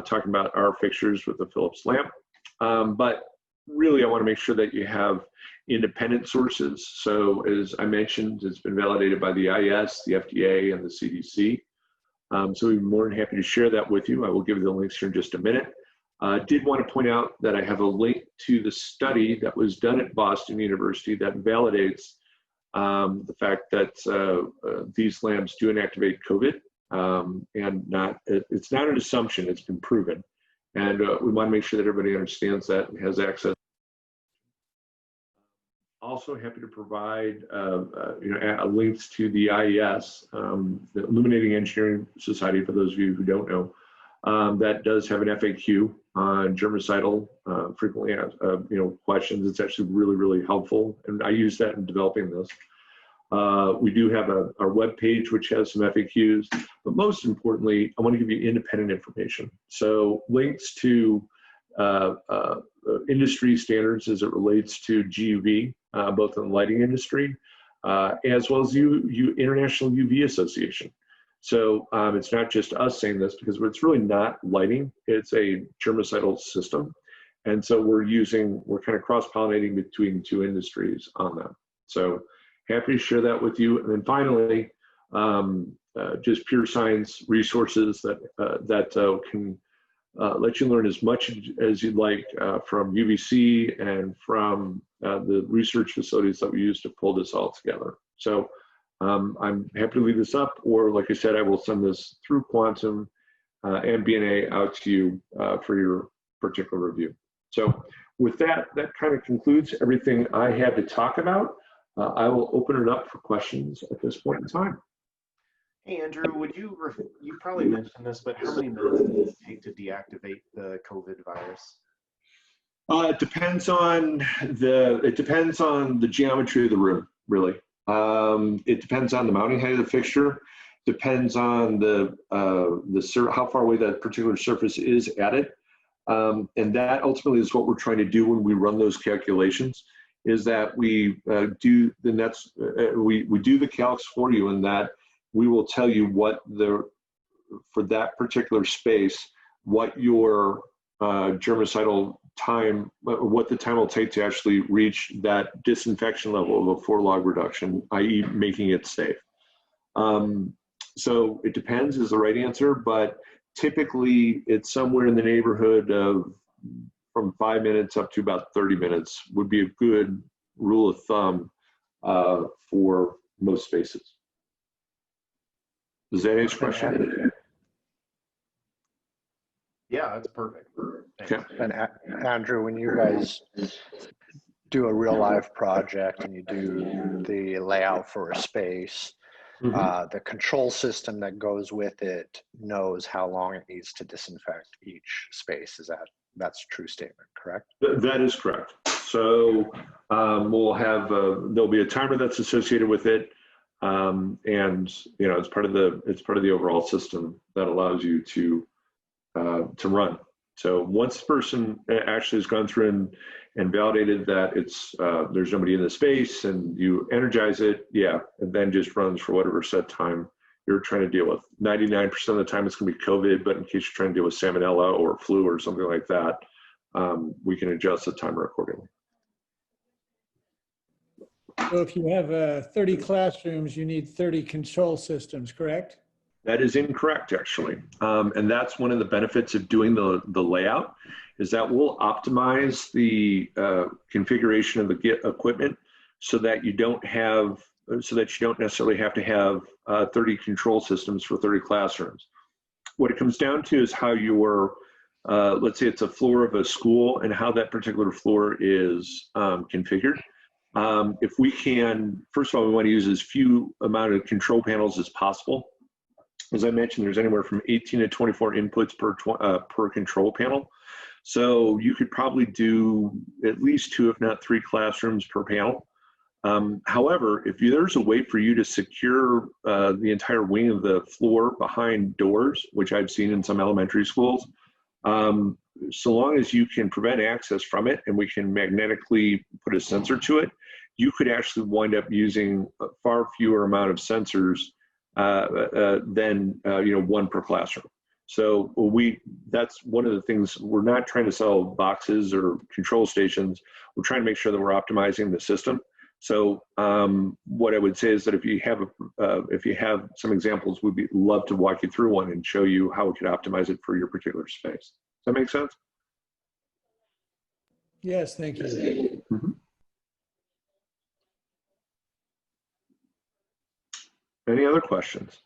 talking about our fixtures with the Philips lamp. But really, I want to make sure that you have independent sources. So as I mentioned, it's been validated by the IS, the FDA, and the CDC. So we'd be more than happy to share that with you. I will give you the links here in just a minute. Did want to point out that I have a link to the study that was done at Boston University that validates the fact that these lamps do inactivate COVID, and it's not an assumption, it's been proven. And we want to make sure that everybody understands that and has access also happy to provide links to the IES, the Illuminating Engineering Society, for those of you who don't know. That does have an FAQ on germicidal, frequently asked, questions. It's actually really, really helpful, and I use that in developing this. We do have our web page, which has some FAQs, but most importantly, I want to give you independent information. So links to industry standards as it relates to GUV, both in the lighting industry, as well as International UV Association. So it's not just us saying this, because it's really not lighting, it's a germicidal system. And so we're kind of cross-pollinating between two industries on that. So happy to share that with you. And then finally, just pure science resources that can let you learn as much as you'd like from UVC and from the research facilities that we use to pull this all together. So I'm happy to leave this up, or like I said, I will send this through Quantum and BNA out to you for your particular review. So with that kind of concludes everything I had to talk about. I will open it up for questions at this point in time. Hey, Andrew, you probably mentioned this, but how many minutes does it take to deactivate the COVID virus? It depends on the geometry of the room, really. It depends on the mounting height of the fixture. Depends on how far away that particular surface is at it, and that ultimately is what we're trying to do when we run those calculations. Is that we do the nets, we do the calcs for you, and that we will tell you what for that particular space, what your germicidal time, what the time will take to actually reach that disinfection level of a 4-log reduction, i.e. making it safe. So it depends is the right answer, but typically it's somewhere in the neighborhood of from 5 minutes up to about 30 minutes would be a good rule of thumb for most spaces. Does that answer your question? Yeah, that's perfect. Okay. And Andrew, when you guys do a real life project and you do the layout for a space, the control system that goes with it knows how long it needs to disinfect each space. That's a true statement, correct? That is correct. So we'll have there'll be a timer that's associated with it, and it's part of the overall system that allows you to run. So once the person actually has gone through and validated that there's nobody in the space, and you energize it, it then just runs for whatever set time you're trying to deal with. 99% of the time it's going to be COVID, but in case you're trying to deal with salmonella or flu or something like that, we can adjust the timer accordingly. So if you have 30 classrooms, you need 30 control systems, correct? That is incorrect, actually. And that's one of the benefits of doing the layout, is that we'll optimize the configuration of the equipment so that you don't necessarily have to have 30 control systems for 30 classrooms. What it comes down to is how your, let's say it's a floor of a school, and how that particular floor is configured. If we can, first of all, we want to use as few amount of control panels as possible. As I mentioned, there's anywhere from 18 to 24 inputs per control panel. So you could probably do at least 2, if not 3 classrooms per panel. However, if there's a way for you to secure the entire wing of the floor behind doors, which I've seen in some elementary schools, so long as you can prevent access from it and we can magnetically put a sensor to it, you could actually wind up using a far fewer amount of sensors than 1 per classroom. So that's one of the things. We're not trying to sell boxes or control stations. We're trying to make sure that we're optimizing the system. So what I would say is that if you have some examples, we'd love to walk you through one and show you how we could optimize it for your particular space. Does that make sense? Yes, thank you. Mm-hmm. Any other questions?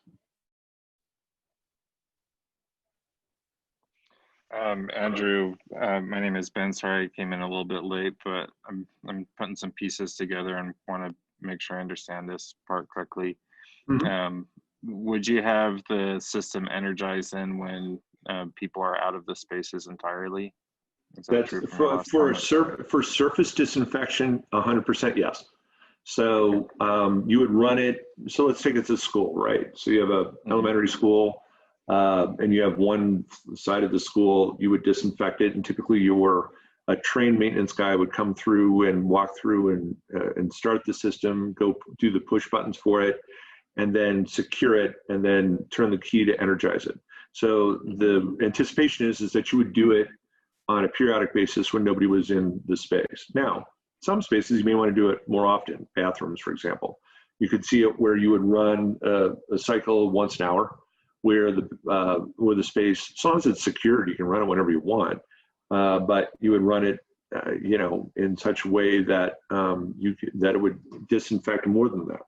Andrew, my name is Ben. Sorry I came in a little bit late, but I'm putting some pieces together and want to make sure I understand this part correctly. Mhm. Would you have the system energized then when people are out of the spaces entirely? Is that That's true from your last for comment? for surface disinfection, 100% yes. So you would run it. So let's take it to school, right? So you have a elementary school, and you have one side of the school. You would disinfect it, and typically a trained maintenance guy would come through and walk through and start the system, go do the push buttons for it, and then secure it, and then turn the key to energize it. So the anticipation is that you would do it on a periodic basis when nobody was in the space. Now, some spaces you may want to do it more often, bathrooms, for example. You could see it where you would run a cycle once an hour, where the space, as long as it's secured, you can run it whenever you want. But you would run it, in such a way that that it would disinfect more than that.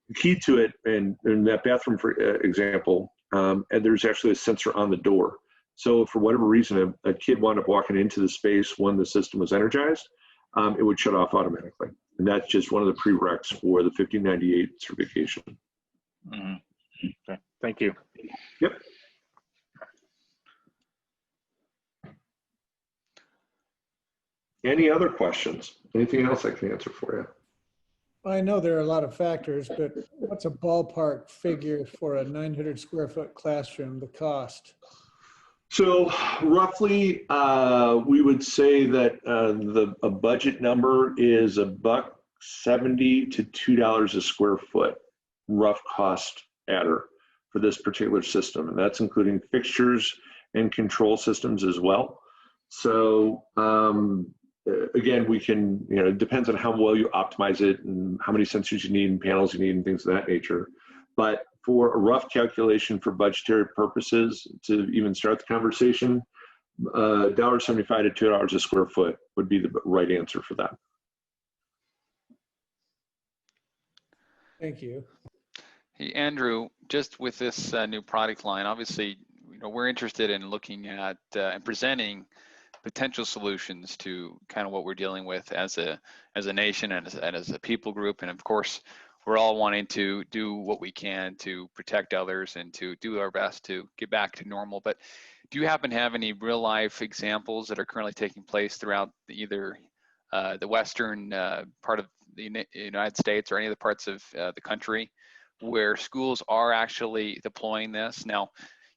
The key to it, in that bathroom, for example, and there's actually a sensor on the door. So for whatever reason, a kid wound up walking into the space when the system was energized, it would shut off automatically. And that's just one of the prereqs for the 1598 certification. Okay, thank you. Yep. Any other questions? Anything else I can answer for you? I know there are a lot of factors, but what's a ballpark figure for a 900 square foot classroom, the cost? So roughly, we would say that a budget number is $1.70 to $2 a square foot, rough cost adder for this particular system, and that's including fixtures and control systems as well. So again, we can, it depends on how well you optimize it and how many sensors you need and panels you need and things of that nature. But for a rough calculation for budgetary purposes, to even start the conversation, $1.75 to $2 a square foot would be the right answer for that. Thank you. Hey, Andrew, just with this new product line, obviously, we're interested in looking at and presenting potential solutions to kind of what we're dealing with as a nation and as a people group. And of course, we're all wanting to do what we can to protect others and to do our best to get back to normal. But do you happen to have any real life examples that are currently taking place throughout either the western part of the United States or any other parts of the country where schools are actually deploying this? Now,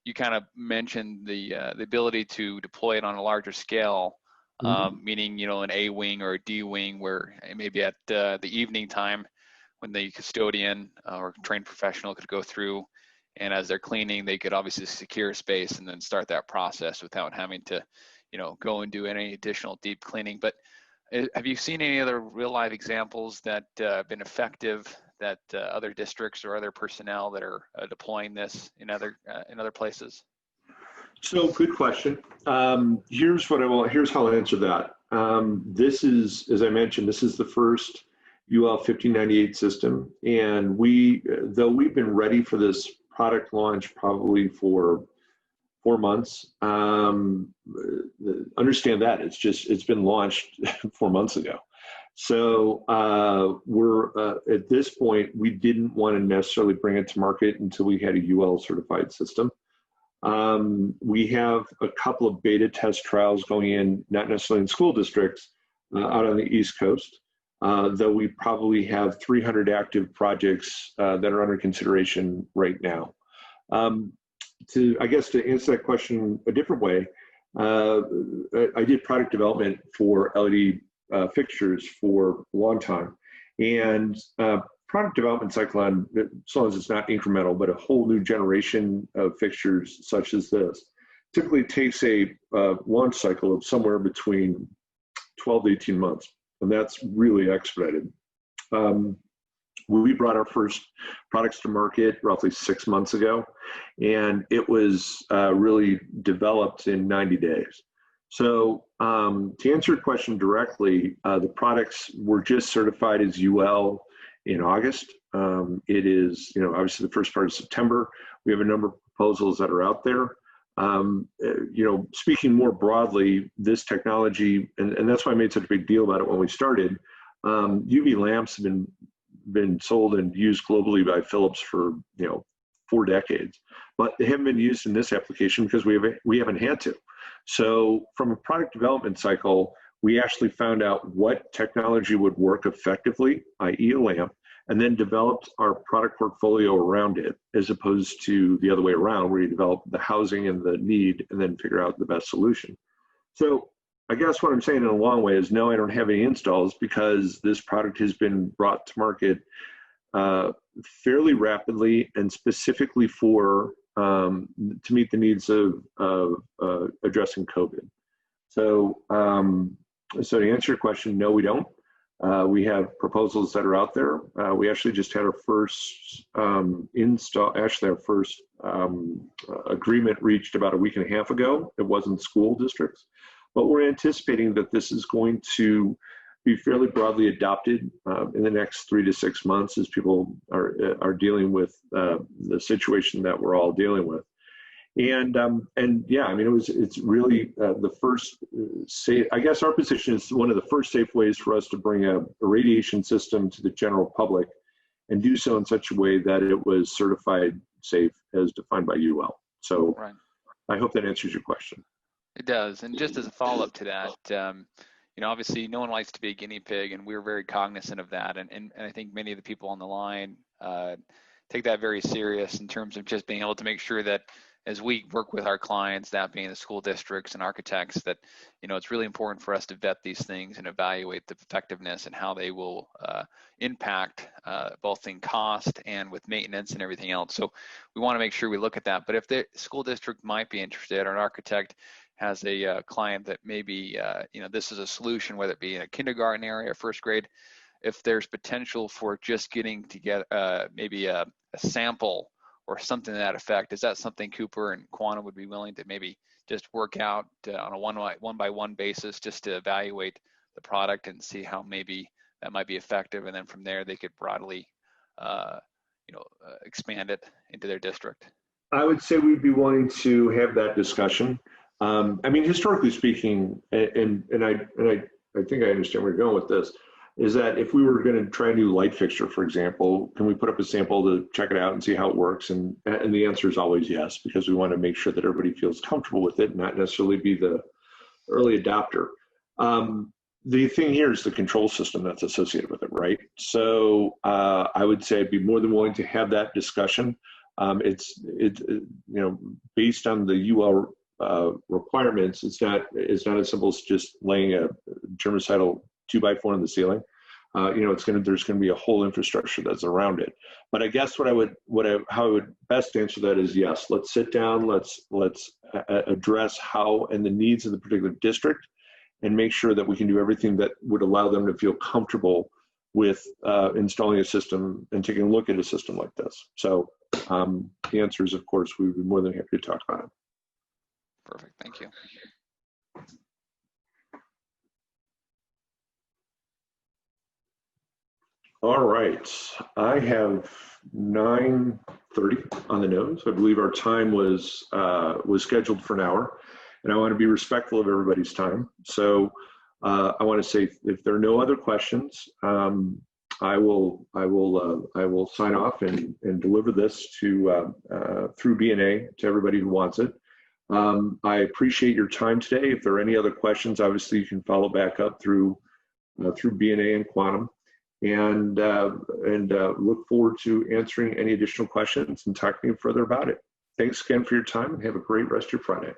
you kind of mentioned the ability to deploy it on a larger scale, meaning, an A wing or a D wing, where maybe at the evening time when the custodian or trained professional could go through, and as they're cleaning, they could obviously secure space and then start that process without having to, go and do any additional deep cleaning. But have you seen any other real life examples that have been effective, that other districts or other personnel that are deploying this in other places? So good question. Here's how I'll answer that. This is, as I mentioned, this is the first UL 1598 system, and though we've been ready for this product launch probably for 4 months. Understand that it's been launched 4 months ago. So we're at this point, we didn't want to necessarily bring it to market until we had a UL certified system. We have a couple of beta test trials going in, not necessarily in school districts, out on the East Coast, though we probably have 300 active projects that are under consideration right now. To answer that question a different way, I did product development for LED fixtures for a long time, and product development cycle, on as long as it's not incremental, but a whole new generation of fixtures such as this, typically takes a launch cycle of somewhere between 12 to 18 months, and that's really expedited. We brought our first products to market roughly 6 months ago, and it was really developed in 90 days. So to answer your question directly, the products were just certified as UL in August. It is, obviously the first part of September. We have a number of proposals that are out there. you know, speaking more broadly, this technology, and that's why I made such a big deal about it when we started. UV lamps have been sold and used globally by Philips for, you know, 4 decades, but they haven't been used in this application because we haven't had to. So from a product development cycle, we actually found out what technology would work effectively, i.e. a lamp, and then developed our product portfolio around it, as opposed to the other way around, where you develop the housing and the need and then figure out the best solution. So I guess what I'm saying in a long way is no, I don't have any installs because this product has been brought to market fairly rapidly and specifically for to meet the needs of addressing COVID. So, so to answer your question, no, we don't. We have proposals that are out there. We actually just had our first our first agreement reached about a week and a half ago. It wasn't school districts, but we're anticipating that this is going to be fairly broadly adopted in the next 3 to 6 months as people are dealing with the situation that we're all dealing with. And yeah, I mean, it's really the first safe, I guess our position is one of the first safe ways for us to bring a radiation system to the general public and do so in such a way that it was certified safe as defined by UL. So Right. I hope that answers your question. It does. And just as a follow-up to that, you know, obviously no one likes to be a guinea pig, and we're very cognizant of that. And I think many of the people on the line take that very serious in terms of just being able to make sure that as we work with our clients, that being the school districts and architects, that, you know, it's really important for us to vet these things and evaluate the effectiveness and how they will impact both in cost and with maintenance and everything else. So we want to make sure we look at that. But if the school district might be interested, or an architect has a client that maybe, you know, this is a solution, whether it be in a kindergarten area or first grade, if there's potential for just getting to get maybe a sample or something to that effect, is that something Cooper and Quantum would be willing to maybe just work out on a one-by-one basis, just to evaluate the product and see how maybe that might be effective, and then from there they could broadly, you know, expand it into their district? I would say we'd be willing to have that discussion. I mean, historically speaking, and I think I understand where you're going with this, is that if we were going to try a new light fixture, for example, can we put up a sample to check it out and see how it works? And the answer is always yes, because we want to make sure that everybody feels comfortable with it, and not necessarily be the early adopter. The thing here is the control system that's associated with it, right? So I would say I'd be more than willing to have that discussion. It's you know, based on the UL requirements, it's not as simple as just laying a germicidal 2x4 in the ceiling. You know, there's going to be a whole infrastructure that's around it. But I guess how I would best answer that is yes. Let's sit down. Let's address how and the needs of the particular district, and make sure that we can do everything that would allow them to feel comfortable with installing a system and taking a look at a system like this. So the answer is, of course, we would be more than happy to talk about it. Perfect. Thank you. All right, I have 9:30 on the nose. I believe our time was scheduled for an hour, and I want to be respectful of everybody's time. So I want to say, if there are no other questions, I will sign off and deliver this to through BNA to everybody who wants it. I appreciate your time today. If there are any other questions, obviously you can follow back up through BNA and Quantum. And look forward to answering any additional questions and talking further about it. Thanks again for your time, and have a great rest of your Friday.